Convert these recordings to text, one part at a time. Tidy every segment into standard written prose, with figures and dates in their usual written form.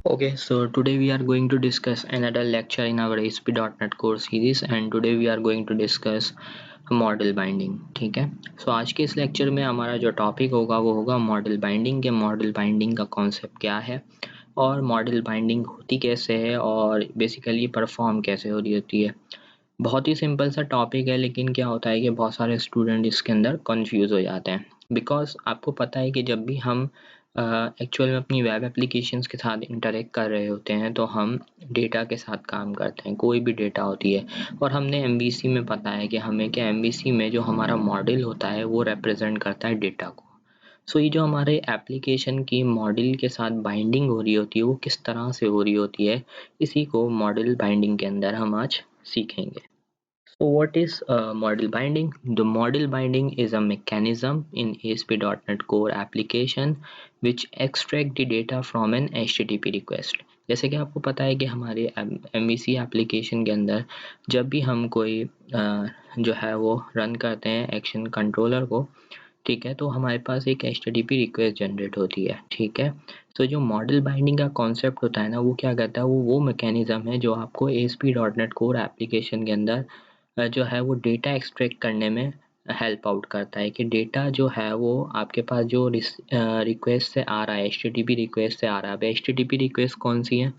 Okay, so today we are going to discuss another lecture in our ASP.NET course series and today we are going to discuss model binding. ठीक है, सो आज के इस lecture में हमारा जो topic होगा वो होगा मॉडल बाइंडिंग के मॉडल बाइंडिंग का कॉन्सेप्ट क्या है और मॉडल बाइंडिंग होती कैसे है और बेसिकली परफॉर्म कैसे हो रही होती है। बहुत ही सिंपल सा टॉपिक है लेकिन क्या होता है कि बहुत सारे स्टूडेंट इसके अंदर कंफ्यूज हो जाते हैं बिकॉज आपको पता है कि जब भी हम एक्चुअल में अपनी वेब एप्लीकेशंस के साथ इंटरेक्ट कर रहे होते हैं तो हम डेटा के साथ काम करते हैं, कोई भी डेटा होती है और हमने एमवीसी में पता है कि हमें क्या एमवीसी में जो हमारा मॉडल होता है वो रिप्रेजेंट करता है डेटा को। सो ये जो हमारे एप्लीकेशन की मॉडल के साथ बाइंडिंग हो रही होती है वो किस तरह से हो रही होती है, इसी को मॉडल बाइंडिंग के अंदर हम आज सीखेंगे। So what is model binding? The model binding is a mechanism in ASP.NET Core application which extract the data from an HTTP request। जैसे कि आपको पता है कि हमारे MVC एप्लीकेशन के अंदर जब भी हम कोई जो है वो रन करते हैं एक्शन कंट्रोलर को, ठीक है, तो हमारे पास एक HTTP रिक्वेस्ट जनरेट होती है। ठीक है, तो जो मॉडल बाइंडिंग का कॉन्सेप्ट होता है ना वो क्या करता है, वो मैकेनिज्म है जो आपको ASP.NEट कोर एप्लीकेशन के अंदर जो है वो डेटा एक्सट्रैक्ट करने में हेल्प आउट करता है कि डेटा जो है वो आपके पास जो रिक्वेस्ट से आ रहा है, HTTP रिक्वेस्ट से आ रहा है। अब HTTP रिक्वेस्ट कौन सी है?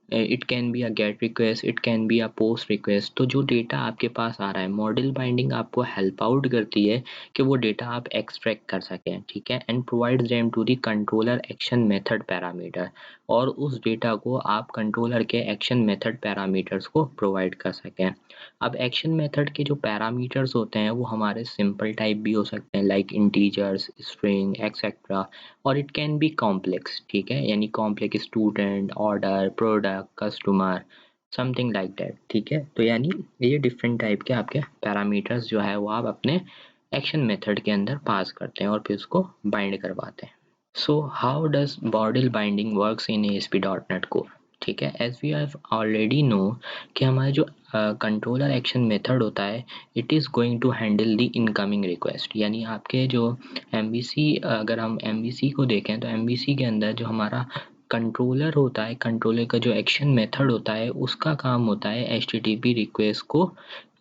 It can be a gate request, it can be a post request. तो जो डेटा आपके पास आ रहा है, मॉडल बाइंडिंग आपको हेल्प आउट करती है कि वो डेटा आप एक्सट्रैक्ट कर सकें। ठीक है, and provide them to the controller action method parameter, और उस डेटा को आप कंट्रोलर के एक्शन मेथड पैरामीटर्स को प्रोवाइड कर सकें। अब एक्शन मेथड के जो पैरामीटर्स होते हैं वो हमारे सिंपल टाइप भी हो सकते हैं लाइक इंटीजर्स, स्ट्रिंग एक्सेट्रा, और इट कैन बी कॉम्प्लेक्स। ठीक है, यानी complex student, order, product, customer, something like that. ठीक है, तो यानी ये डिफरेंट टाइप के आपके पैरामीटर्स जो है वो आप अपने एक्शन मेथड के अंदर पास करते हैं और फिर उसको बाइंड करवाते हैं। So how does model binding works in ASP.NET core? ठीक है, as we have already know कि हमारा जो कंट्रोलर एक्शन मेथड होता है it is going to handle the incoming request. यानी आपके जो MVC, अगर हम MVC को देखें तो MVC के अंदर जो हमारा कंट्रोलर होता है, कंट्रोलर का जो एक्शन मेथड होता है उसका काम होता है HTTP रिक्वेस्ट को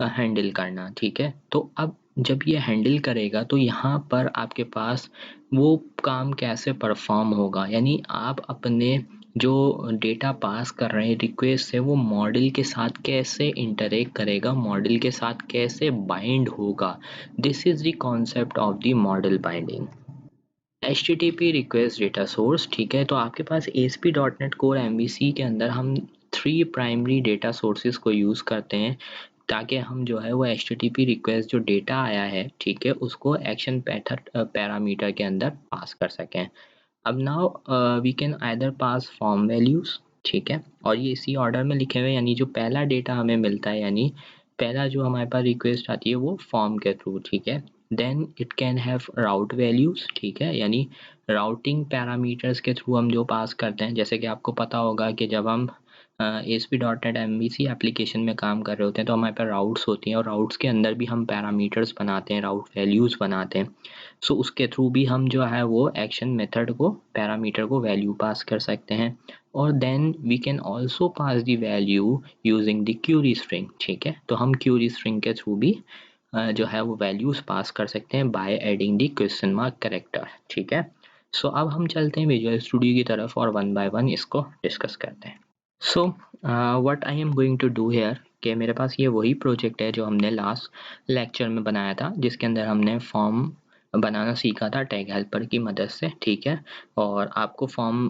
हैंडल करना। ठीक है, तो अब जब ये हैंडल करेगा तो यहाँ पर आपके पास वो काम कैसे परफॉर्म होगा, यानी आप अपने जो डेटा पास कर रहे हैं रिक्वेस्ट से वो मॉडल के साथ कैसे इंटरेक्ट करेगा, मॉडल के साथ कैसे बाइंड होगा। This is the concept of the model binding. HTTP request data source. ठीक है, तो आपके पास ASP.NET कोर MVC के अंदर हम 3 प्राइमरी डेटा सोर्सेज को यूज़ करते हैं ताकि हम जो है वो HTTP रिक्वेस्ट जो डेटा आया है, ठीक है, उसको एक्शन पैरामीटर के अंदर पास कर सकें। अब now we can either pass form values. ठीक है, और ये इसी ऑर्डर में लिखे हुए, यानी जो पहला डेटा हमें मिलता है, यानी पहला जो हमारे पास रिक्वेस्ट आती है वो फॉर्म के थ्रू। ठीक है, then it can have route values. ठीक है, यानी राउटिंग पैरामीटर्स के थ्रू हम जो पास करते हैं, जैसे कि आपको पता होगा कि जब हम ASP.NET MVC एप्लीकेशन में काम कर रहे होते हैं तो हमारे पास राउट्स होती हैं और राउट्स के अंदर भी हम पैरामीटर्स बनाते हैं, राउट वैल्यूज़ बनाते हैं। सो उसके थ्रू भी हम जो है वो एक्शन मेथड को, पैरामीटर को वैल्यू पास कर सकते हैं। और then we can also pass the value using the query string. ठीक है, तो हम क्यूरी स्ट्रिंग के थ्रू भी जो है वो वैल्यूज़ पास कर सकते हैं by adding the question mark character. ठीक है, सो अब हम चलते हैं विजुअल स्टूडियो की तरफ और वन बाय वन इसको डिस्कस करते हैं। So what I am going to do here कि मेरे पास ये वही प्रोजेक्ट है जो हमने लास्ट लेक्चर में बनाया था जिसके अंदर हमने फॉर्म बनाना सीखा था टैग हेल्पर की मदद से। ठीक है, और आपको फॉर्म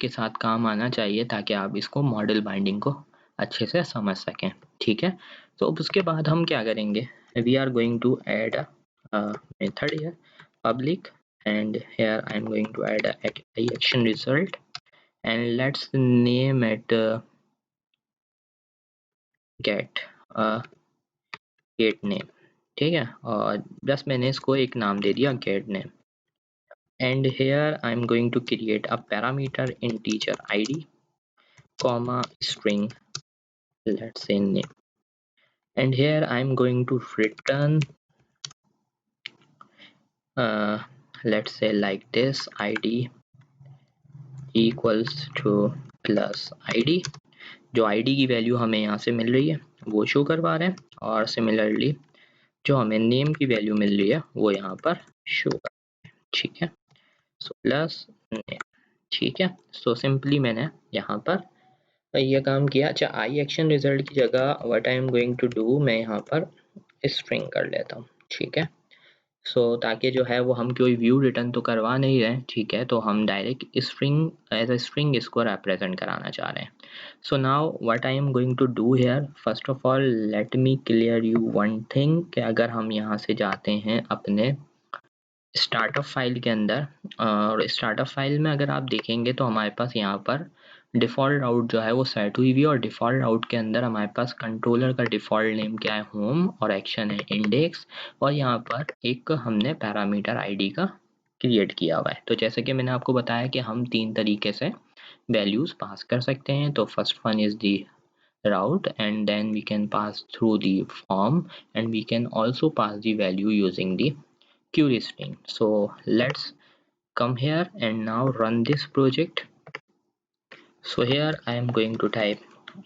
के साथ काम आना चाहिए ताकि आप इसको मॉडल बाइंडिंग को अच्छे से समझ सकें। ठीक है, तो अब उसके बाद हम क्या करेंगे, we are going to add a method here public, and here I am going to add a action result and let's name it get get name. ठीक है, और बस मैंने इसको एक नाम दे दिया get name, and here I am going to create a parameter integer id comma string, let's say name, and here I am going to return uh, let's say like this id equals to plus ID, जो ID की value हमें यहाँ से मिल रही है वो show करवा रहे हैं, और सिमिलरली जो हमें नेम की वैल्यू मिल रही है वो यहाँ पर शो कर रहे हैं, ठीक है। सो प्लस नेम, ठीक है। सो सिंपली मैंने यहाँ पर ये काम किया। अच्छा, आई एक्शन रिजल्ट की जगह what I am going to do, मैं यहाँ पर स्ट्रिंग कर लेता हूँ, ठीक है। ताकि जो है वो हम कोई व्यू रिटर्न तो करवा नहीं रहे, ठीक है, तो हम direct string as a string इसको रिप्रेजेंट कराना चाह रहे हैं। So now what I am going to do here, first of all let me clear you one thing, कि अगर हम यहाँ से जाते हैं अपने स्टार्टअप फाइल के अंदर, और स्टार्टअप फाइल में अगर आप देखेंगे तो हमारे पास यहाँ पर डिफ़ॉल्ट राउट जो है वो सेट हुई हुई है, और डिफ़ॉल्ट राउट के अंदर हमारे पास कंट्रोलर का डिफ़ॉल्ट नेम क्या है, होम, और एक्शन है इंडेक्स, और यहाँ पर एक हमने पैरामीटर आईडी का क्रिएट किया हुआ है। तो जैसे कि मैंने आपको बताया कि हम 3 तरीके से वैल्यूज़ पास कर सकते हैं। तो first one is the route, and then we can pass through the form, and we can also pass the value using the query string. So let's come here and now run this project. So here I am going to type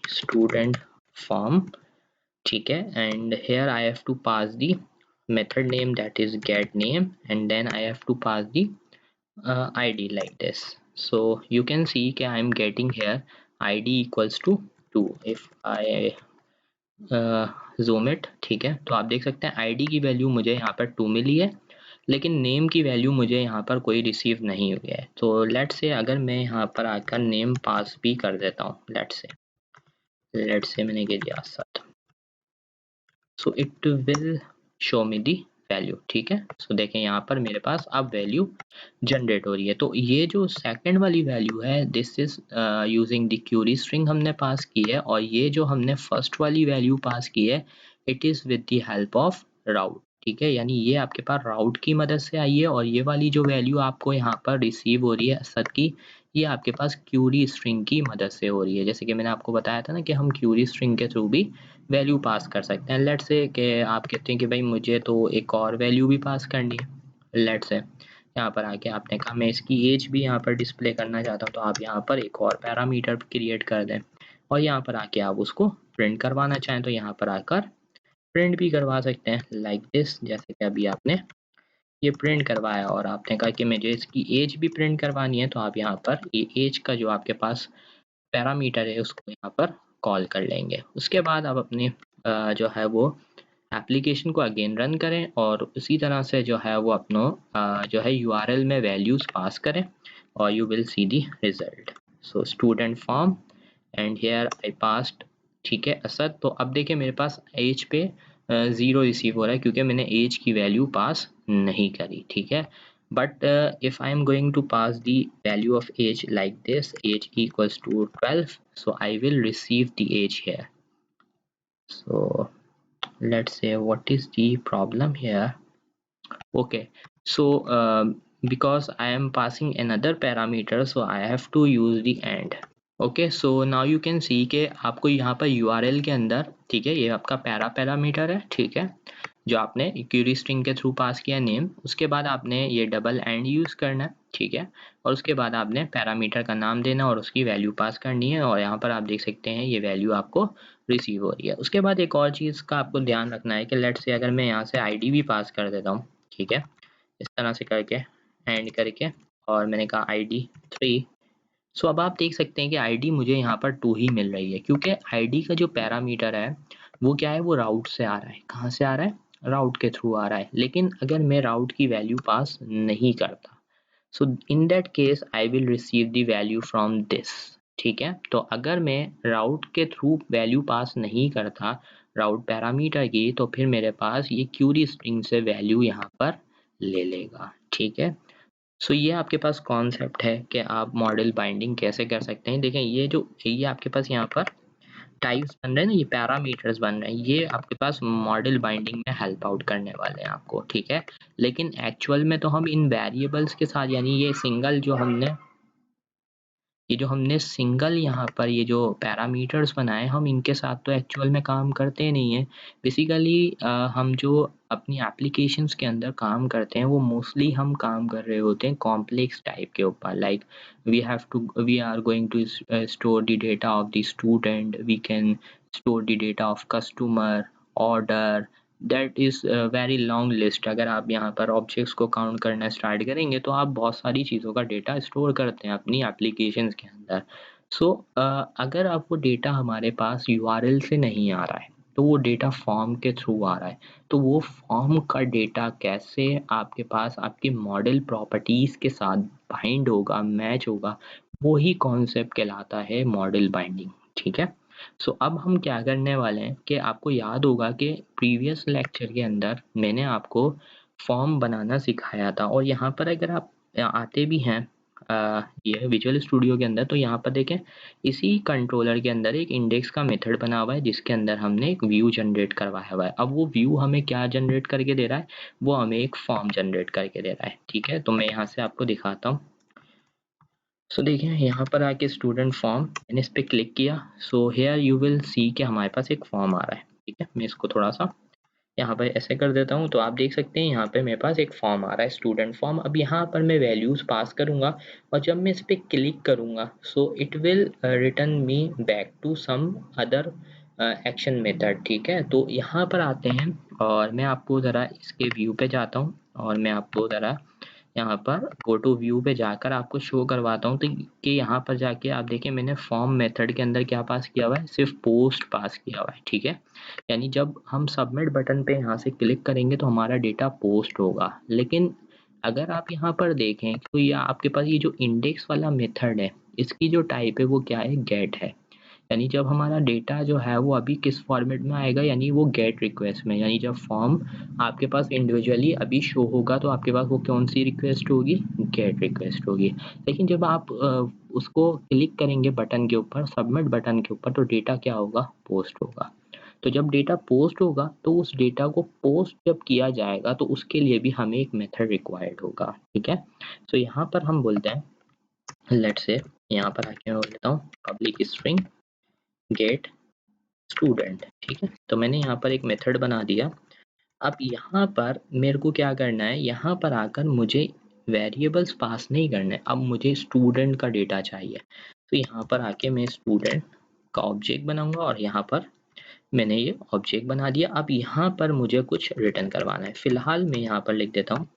student form, ठीक है, and here I have to pass the method name, that is get name, and then I have to pass the id like this. So you can see कि I am getting here id equals to 2 if I zoom it, ठीक है। तो आप देख सकते हैं ID की value मुझे यहाँ पर 2 मिली है, लेकिन नेम की वैल्यू मुझे यहाँ पर कोई रिसीव नहीं हुई है। तो लेट्स से अगर मैं यहाँ पर आकर नेम पास भी कर देता हूँ, लेट्स से मैंने ये दिया 7, सो it will show me the value, ठीक है। सो देखें यहाँ पर मेरे पास अब वैल्यू जनरेट हो रही है। तो ये जो सेकंड वाली वैल्यू है, this is using the query string हमने पास की है, और ये जो हमने फर्स्ट वाली वैल्यू पास की है, it is with the help of route, ठीक है। यानी ये आपके पास राउट की मदद से आई है, और ये वाली जो वैल्यू आपको यहाँ पर रिसीव हो रही है असद की, ये आपके पास क्यूरी स्ट्रिंग की मदद से हो रही है। जैसे कि मैंने आपको बताया था ना कि हम क्यूरी स्ट्रिंग के थ्रू भी वैल्यू पास कर सकते हैं। लेट्स से कि आप कहते हैं कि भाई मुझे तो एक और वैल्यू भी पास करनी है। लेट्स से यहाँ पर आके आपने कहा मैं इसकी एज भी यहाँ पर डिस्प्ले करना चाहता हूँ, तो आप यहाँ पर एक और पैरामीटर क्रिएट कर दें, और यहाँ पर आके आप उसको प्रिंट करवाना चाहें तो यहाँ पर आकर प्रिंट भी करवा सकते हैं लाइक दिस। जैसे कि अभी आपने ये प्रिंट करवाया और आपने कहा कि मुझे इसकी एज भी प्रिंट करवानी है, तो आप यहाँ पर ये एज का जो आपके पास पैरामीटर है उसको यहाँ पर कॉल कर लेंगे। उसके बाद आप अपनी जो है वो एप्लीकेशन को अगेन रन करें, और उसी तरह से जो है वो अपना जो है यूआरएल में वैल्यूज़ पास करें, और you will see the result. So student form, and here I passed, ठीक है, असद। तो अब देखिए मेरे पास एज पे 0 रिसीव हो रहा है, क्योंकि मैंने एज की वैल्यू पास नहीं करी, ठीक है। But if I am going to pass the value of age like this, age equals to 12, so I will receive the age here. So let's say what is the problem here. Okay, so because I am passing another parameter, so I have to use the AND. Okay, so now you can see के आपको यहाँ पर URL के अंदर, ठीक है, ये आपका पैरामीटर है, ठीक है, जो आपने क्यूरी स्ट्रिंग के थ्रू पास किया नेम। उसके बाद आपने ये डबल एंड यूज़ करना है, ठीक है, और उसके बाद आपने पैरामीटर का नाम देना और उसकी वैल्यू पास करनी है, और यहाँ पर आप देख सकते हैं ये वैल्यू आपको रिसीव हो रही है। उसके बाद एक और चीज़ का आपको ध्यान रखना है कि लेट्स से अगर मैं यहाँ से आईडी भी पास कर देता हूँ, ठीक है, इस तरह से करके एंड करके, और मैंने कहा आईडी 3, सो अब आप देख सकते हैं कि आईडी मुझे यहाँ पर 2 ही मिल रही है, क्योंकि आईडी का जो पैरामीटर है वो क्या है, वो राउट से आ रहा है। कहाँ से आ रहा है? राउट के थ्रू आ रहा है। लेकिन अगर मैं राउट की वैल्यू पास नहीं करता, so in that case I will receive the value from this, ठीक है। तो अगर मैं राउट के थ्रू वैल्यू पास नहीं करता राउट पैरामीटर की, तो फिर मेरे पास ये क्यूरी स्ट्रिंग से वैल्यू यहाँ पर ले लेगा, ठीक है। सो ये आपके पास कॉन्सेप्ट है कि आप मॉडल बाइंडिंग कैसे कर सकते हैं। देखें ये आपके पास यहाँ पर टाइप्स बन रहे हैं ना, ये पैरामीटर्स बन रहे हैं, ये आपके पास मॉडल बाइंडिंग में हेल्प आउट करने वाले हैं आपको, ठीक है। लेकिन एक्चुअल में तो हम इन वेरिएबल्स के साथ, यानी ये जो हमने सिंगल यहाँ पर ये जो पैरामीटर्स बनाए, हम इनके साथ तो एक्चुअल में काम करते नहीं हैं। बेसिकली हम जो अपनी एप्लीकेशंस के अंदर काम करते हैं वो मोस्टली हम काम कर रहे होते हैं कॉम्प्लेक्स टाइप के ऊपर, like we are going to store the data of the student, we can store the data of customer, order, that is very long list. अगर आप यहाँ पर ऑब्जेक्ट्स को काउंट करना स्टार्ट करेंगे तो आप बहुत सारी चीज़ों का डेटा स्टोर करते हैं अपनी एप्लीकेशंस के अंदर। सो अगर आप वो डेटा हमारे पास यूआरएल से नहीं आ रहा है तो वो डेटा फॉर्म के थ्रू आ रहा है, तो वो फॉर्म का डेटा कैसे आपके पास आपकी मॉडल प्रॉपर्टीज के साथ बाइंड होगा, मैच होगा, वो ही कॉन्सेप्ट कहलाता है मॉडल बाइंडिंग। ठीक है। सो अब हम क्या करने वाले हैं कि आपको याद होगा कि प्रीवियस लेक्चर के अंदर मैंने आपको फॉर्म बनाना सिखाया था, और यहाँ पर अगर आप आते भी हैं ये विजुअल स्टूडियो के अंदर, तो यहाँ पर देखें इसी कंट्रोलर के अंदर एक इंडेक्स का मेथड बना हुआ है जिसके अंदर हमने एक व्यू जनरेट करवाया हुआ है। अब वो व्यू हमें क्या जनरेट करके दे रहा है, वो हमें एक फॉर्म जनरेट करके दे रहा है। ठीक है, तो मैं यहाँ से आपको दिखाता हूँ। सो देखिए यहाँ पर आके स्टूडेंट फॉर्म, मैंने इस पर क्लिक किया। So here you will see कि हमारे पास एक फॉर्म आ रहा है। ठीक है, मैं इसको थोड़ा सा यहाँ पर ऐसे कर देता हूँ, तो आप देख सकते हैं यहाँ पे मेरे पास एक फॉर्म आ रहा है, स्टूडेंट फॉर्म। अब यहाँ पर मैं वैल्यूज़ पास करूँगा और जब मैं इस पर क्लिक करूँगा so it will return me back to some other action method. ठीक है, तो यहाँ पर आते हैं और मैं आपको ज़रा इसके व्यू पे जाता हूँ और मैं आपको ज़रा यहाँ पर गो टू व्यू पे जाकर आपको शो करवाता हूँ, तो कि यहाँ पर जाके आप देखिए मैंने फॉर्म मेथड के अंदर क्या पास किया हुआ है, सिर्फ पोस्ट पास किया हुआ है। ठीक है, यानी जब हम सबमिट बटन पे यहाँ से क्लिक करेंगे तो हमारा डेटा पोस्ट होगा। लेकिन अगर आप यहाँ पर देखें तो ये आपके पास ये जो इंडेक्स वाला मेथड है, इसकी जो टाइप है वो क्या है, गेट है। यानी जब हमारा डेटा जो है वो अभी किस फॉर्मेट में आएगा, यानी वो गेट रिक्वेस्ट में, यानी जब फॉर्म आपके पास इंडिविजुअली अभी शो होगा तो आपके पास वो कौन सी रिक्वेस्ट होगी, गेट रिक्वेस्ट होगी। लेकिन जब आप उसको क्लिक करेंगे बटन के ऊपर, सबमिट बटन के ऊपर, तो डेटा क्या होगा, पोस्ट होगा। तो जब डेटा पोस्ट होगा तो उस डेटा को पोस्ट जब किया जाएगा तो उसके लिए भी हमें एक मेथड रिक्वायर्ड होगा। ठीक है, तो यहाँ पर हम बोलते हैं लेट्स से, यहाँ पर आके मैं बोल देता हूँ पब्लिक स्ट्रिंग गेट स्टूडेंट। ठीक है, तो मैंने यहाँ पर एक मेथड बना दिया। अब यहाँ पर मेरे को क्या करना है, यहाँ पर आकर मुझे वेरिएबल्स पास नहीं करने, अब मुझे स्टूडेंट का डेटा चाहिए। तो यहाँ पर आके मैं स्टूडेंट का ऑब्जेक्ट बनाऊंगा और यहाँ पर मैंने ये ऑब्जेक्ट बना दिया। अब यहाँ पर मुझे कुछ रिटर्न करवाना है। फिलहाल मैं यहाँ पर लिख देता हूँ,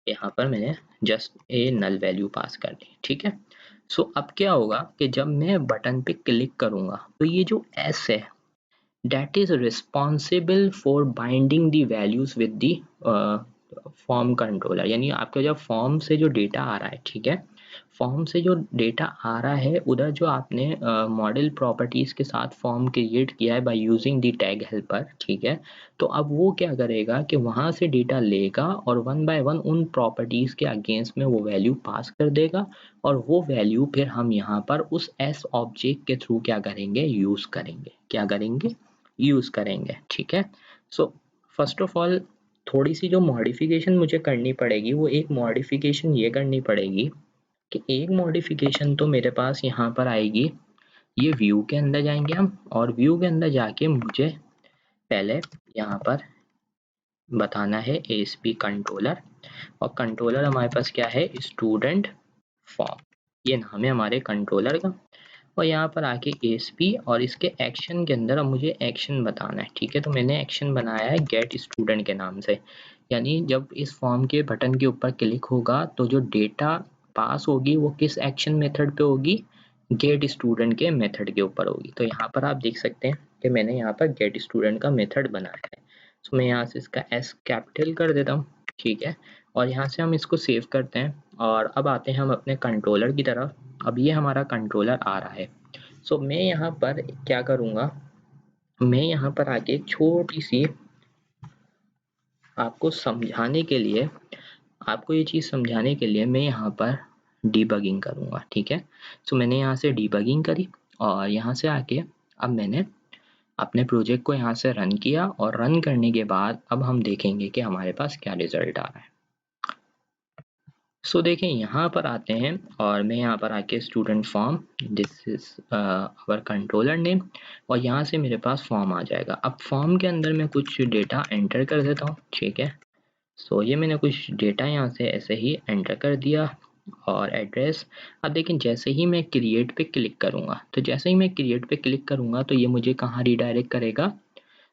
यहाँ पर मैंने just a null value pass कर दी। ठीक है, सो अब क्या होगा कि जब मैं बटन पे क्लिक करूंगा तो ये जो एस है that is responsible for binding the values with the form controller, यानी आपका जब फॉर्म से जो डेटा आ रहा है, ठीक है, फॉर्म से जो डेटा आ रहा है उधर जो आपने मॉडल प्रॉपर्टीज के साथ फॉर्म क्रिएट किया है by using the tag helper. ठीक है, तो अब वो क्या करेगा कि वहाँ से डेटा लेगा और वन बाय वन उन प्रॉपर्टीज के अगेंस्ट में वो वैल्यू पास कर देगा, और वो वैल्यू फिर हम यहाँ पर उस एस ऑब्जेक्ट के थ्रू क्या करेंगे, यूज करेंगे, क्या करेंगे, यूज करेंगे। ठीक है, सो फर्स्ट ऑफ ऑल थोड़ी सी जो मॉडिफिकेशन मुझे करनी पड़ेगी, वो एक मॉडिफिकेशन ये करनी पड़ेगी कि एक मॉडिफिकेशन तो मेरे पास यहाँ पर आएगी, ये व्यू के अंदर जाएंगे हम, और व्यू के अंदर जाके मुझे पहले यहाँ पर बताना है ASP कंट्रोलर, और कंट्रोलर हमारे पास क्या है, स्टूडेंट फॉर्म, ये नाम है हमारे कंट्रोलर का। और यहाँ पर आके ASP और इसके एक्शन के अंदर अब मुझे एक्शन बताना है। ठीक है, तो मैंने एक्शन बनाया है गेट स्टूडेंट के नाम से, यानी जब इस फॉर्म के बटन के ऊपर क्लिक होगा तो जो डेटा पास होगी वो किस एक्शन मेथड पे होगी, गेट स्टूडेंट के मेथड के ऊपर होगी। तो यहाँ पर आप देख सकते हैं कि मैंने यहाँ पर गेट स्टूडेंट का मेथड बनाया है। तो मैं यहाँ से इसका एस कैपिटल कर देता हूँ। ठीक है, और यहाँ से हम इसको सेव करते हैं और अब आते हैं हम अपने कंट्रोलर की तरफ। अब ये हमारा कंट्रोलर आ रहा है। सो मैं यहाँ पर क्या करूँगा, मैं यहाँ पर आके एक छोटी सी आपको समझाने के लिए, आपको ये चीज़ समझाने के लिए मैं यहाँ पर डीबगिंग करूँगा। ठीक है, सो मैंने यहाँ से डीबगिंग करी और यहाँ से आके अब मैंने अपने प्रोजेक्ट को यहाँ से रन किया, और रन करने के बाद अब हम देखेंगे कि हमारे पास क्या रिजल्ट आ रहा है। सो देखें यहाँ पर आते हैं और मैं यहाँ पर आके student form, this is our controller name, और यहाँ से मेरे पास फॉर्म आ जाएगा। अब फॉर्म के अंदर मैं कुछ डेटा एंटर कर देता हूँ, ठीक है। सो ये मैंने कुछ डेटा यहाँ से ऐसे ही एंटर कर दिया और एड्रेस। अब देखें जैसे ही मैं क्रिएट पे क्लिक करूँगा, तो जैसे ही मैं क्रिएट पे क्लिक करूँगा तो ये मुझे कहाँ रिडायरेक्ट करेगा,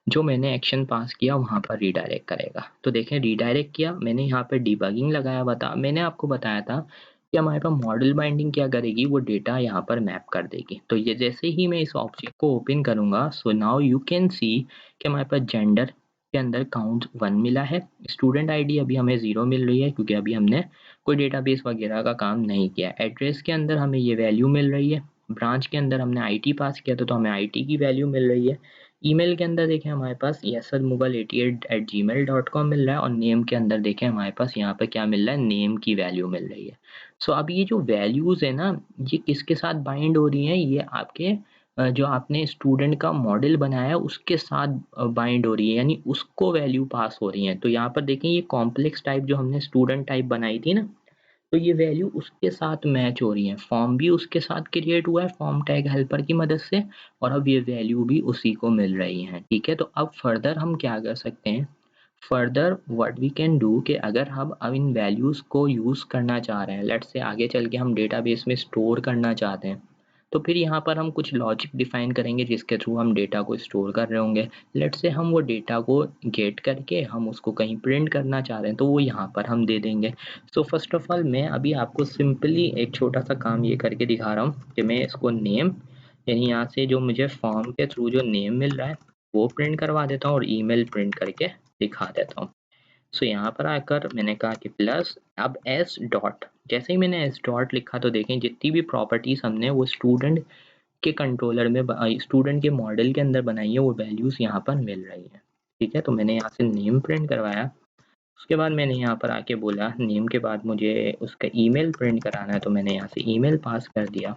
जो मैंने एक्शन पास किया वहाँ पर रिडायरेक्ट करेगा। तो देखें रिडायरेक्ट किया मैंने, यहाँ पे डिबगिंग लगाया, मैंने आपको बताया था कि हमारे पास मॉडल बाइंडिंग क्या करेगी, वो डेटा यहाँ पर मैप कर देगी। तो ये जैसे ही मैं इस ऑब्जेक्ट को ओपन करूँगा, so now you can see कि हमारे पास जेंडर के अंदर काउंट 1 मिला है, स्टूडेंट आईडी अभी हमें 0 मिल रही है क्योंकि अभी हमने कोई डेटाबेस वगैरह का काम नहीं किया। एड्रेस के अंदर हमें ये वैल्यू मिल रही है, ब्रांच के अंदर हमने आईटी पास किया था तो हमें आईटी की वैल्यू मिल रही है। ईमेल के अंदर देखें हमारे पास yasadmughal88@gmail.com मिल रहा है, और नेम के अंदर देखें हमारे पास यहाँ पे क्या मिल रहा है, नेम की वैल्यू मिल रही है। सो अब ये जो वैल्यूज़ है ना, ये किसके साथ बाइंड हो रही हैं, ये आपके जो आपने स्टूडेंट का मॉडल बनाया है उसके साथ बाइंड हो रही है, यानी उसको वैल्यू पास हो रही है। तो यहाँ पर देखें ये कॉम्प्लेक्स टाइप जो हमने स्टूडेंट टाइप बनाई थी ना, तो ये वैल्यू उसके साथ मैच हो रही है, फॉर्म भी उसके साथ क्रिएट हुआ है फॉर्म टैग हेल्पर की मदद से, और अब ये वैल्यू भी उसी को मिल रही है, ठीक है। तो अब फर्दर हम क्या कर सकते हैं, further what we can do कि अगर हम अब इन वैल्यूज़ को यूज़ करना चाह रहे हैं, लेट्स से आगे चल के हम डेटाबेस में स्टोर करना चाहते हैं, तो फिर यहाँ पर हम कुछ लॉजिक डिफाइन करेंगे जिसके थ्रू हम डेटा को स्टोर कर रहे होंगे। लेट्स से हम वो डेटा को गेट करके हम उसको कहीं प्रिंट करना चाह रहे हैं, तो वो यहाँ पर हम दे देंगे। सो फर्स्ट ऑफ ऑल मैं अभी आपको सिंपली एक छोटा सा काम ये करके दिखा रहा हूँ कि मैं इसको नेम, यानी यहाँ से जो मुझे फॉर्म के थ्रू जो नेम मिल रहा है वो प्रिंट करवा देता हूँ और ईमेल प्रिंट करके दिखा देता हूँ। सो यहाँ पर आकर मैंने कहा कि प्लस, अब एस डॉट, जैसे ही मैंने एस डॉट लिखा तो देखें जितनी भी प्रॉपर्टीज हमने वो स्टूडेंट के कंट्रोलर में स्टूडेंट के मॉडल के अंदर बनाई है वो वैल्यूज यहाँ पर मिल रही है, ठीक है। तो मैंने यहाँ से नेम प्रिंट करवाया, उसके बाद मैंने यहाँ पर आके बोला नेम के बाद मुझे उसका ईमेल प्रिंट कराना है, तो मैंने यहाँ से ईमेल पास कर दिया,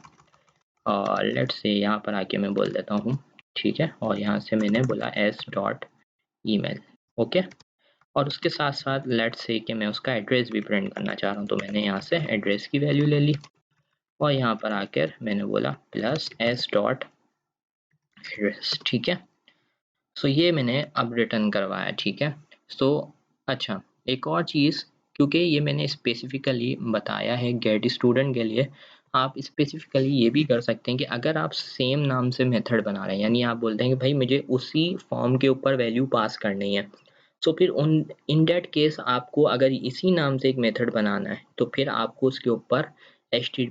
और लेट्स से यहाँ पर आके मैं बोल देता हूँ, ठीक है, और यहाँ से मैंने बोला एस डॉट ईमेल, ओके। और उसके साथ साथ लेट्स से कि मैं उसका एड्रेस भी प्रिंट करना चाह रहा हूँ, तो मैंने यहाँ से एड्रेस की वैल्यू ले ली और यहाँ पर आकर मैंने बोला प्लस एस डॉट एड्रेस, ठीक है। सो ये मैंने अब रिटर्न करवाया, ठीक है। सो अच्छा, एक और चीज़, क्योंकि ये मैंने स्पेसिफिकली बताया है गेट स्टूडेंट के लिए, आप स्पेसिफिकली ये भी कर सकते हैं कि अगर आप सेम नाम से मेथड बना रहे हैं, यानी आप बोलते हैं कि भाई मुझे उसी फॉर्म के ऊपर वैल्यू पास करनी है, तो फिर उन इन दैट केस आपको अगर इसी नाम से एक मेथड बनाना है तो फिर आपको उसके ऊपर H T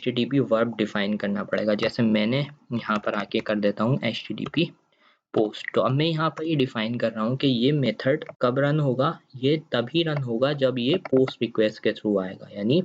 T P verb define करना पड़ेगा। जैसे मैंने यहाँ पर आके कर देता हूँ H T T P post. तो अब मैं यहाँ पर ये डिफाइन कर रहा हूँ कि ये मेथड कब रन होगा, ये तभी रन होगा जब ये पोस्ट रिक्वेस्ट के थ्रू आएगा, यानी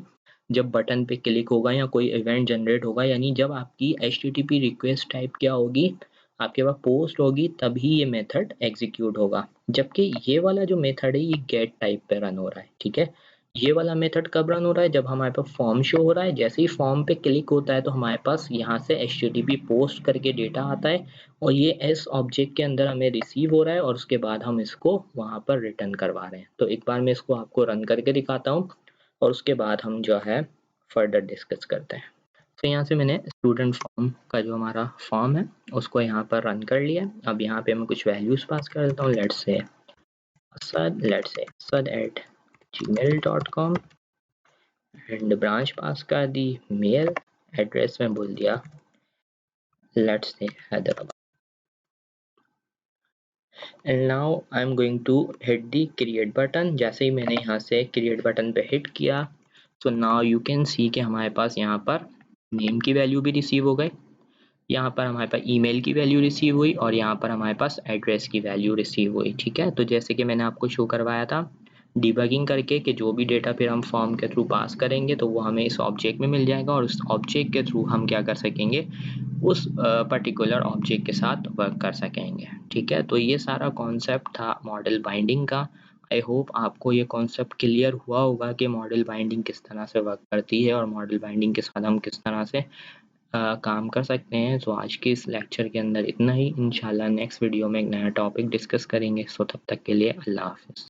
जब बटन पे क्लिक होगा या कोई इवेंट जनरेट होगा, यानी जब आपकी HTTP रिक्वेस्ट टाइप क्या होगी, आपके पास पोस्ट होगी, तभी ये मेथड एग्जीक्यूट होगा। जबकि ये वाला जो मेथड है ये गेट टाइप पे रन हो रहा है, ठीक है। ये वाला मेथड कब रन हो रहा है, जब हमारे पास फॉर्म शो हो रहा है, जैसे ही फॉर्म पे क्लिक होता है तो हमारे पास यहाँ से HTTP पोस्ट करके डेटा आता है और ये एस ऑब्जेक्ट के अंदर हमें रिसीव हो रहा है और उसके बाद हम इसको वहाँ पर रिटर्न करवा रहे हैं। तो एक बार मैं इसको आपको रन करके दिखाता हूँ और उसके बाद हम जो है फर्दर डिस्कस करते हैं। तो यहाँ से मैंने स्टूडेंट फॉर्म का जो हमारा फॉर्म है उसको यहाँ पर रन कर लिया। अब यहाँ पे मैं कुछ वैल्यूज पास कर देता हूँ, let's say asad@gmail.com and branch पास कर दी मेल, एड्रेस में बोल दिया let's say Hyderabad, and now I am going to hit the create button. जैसे ही मैंने यहाँ से क्रिएट बटन पे हिट किया, so now you can see कि हमारे पास यहाँ पर नेम की वैल्यू भी रिसीव हो गई, यहाँ पर हमारे पास ईमेल की वैल्यू रिसीव हुई और यहाँ पर हमारे पास एड्रेस की वैल्यू रिसीव हुई, ठीक है। तो जैसे कि मैंने आपको शो करवाया था डिबगिंग करके कि जो भी डेटा फिर हम फॉर्म के थ्रू पास करेंगे तो वो हमें इस ऑब्जेक्ट में मिल जाएगा और उस ऑब्जेक्ट के थ्रू हम क्या कर सकेंगे, उस पर्टिकुलर ऑब्जेक्ट के साथ वर्क कर सकेंगे, ठीक है। तो ये सारा कॉन्सेप्ट था मॉडल बाइंडिंग का। आई होप आपको ये कॉन्सेप्ट क्लियर हुआ होगा कि मॉडल बाइंडिंग किस तरह से वर्क करती है और मॉडल बाइंडिंग के साथ हम किस तरह से काम कर सकते हैं। तो आज के इस लेक्चर के अंदर इतना ही, इंशाल्लाह नेक्स्ट वीडियो में एक नया टॉपिक डिस्कस करेंगे। सो तब तक के लिए अल्लाह हाफ़िज़।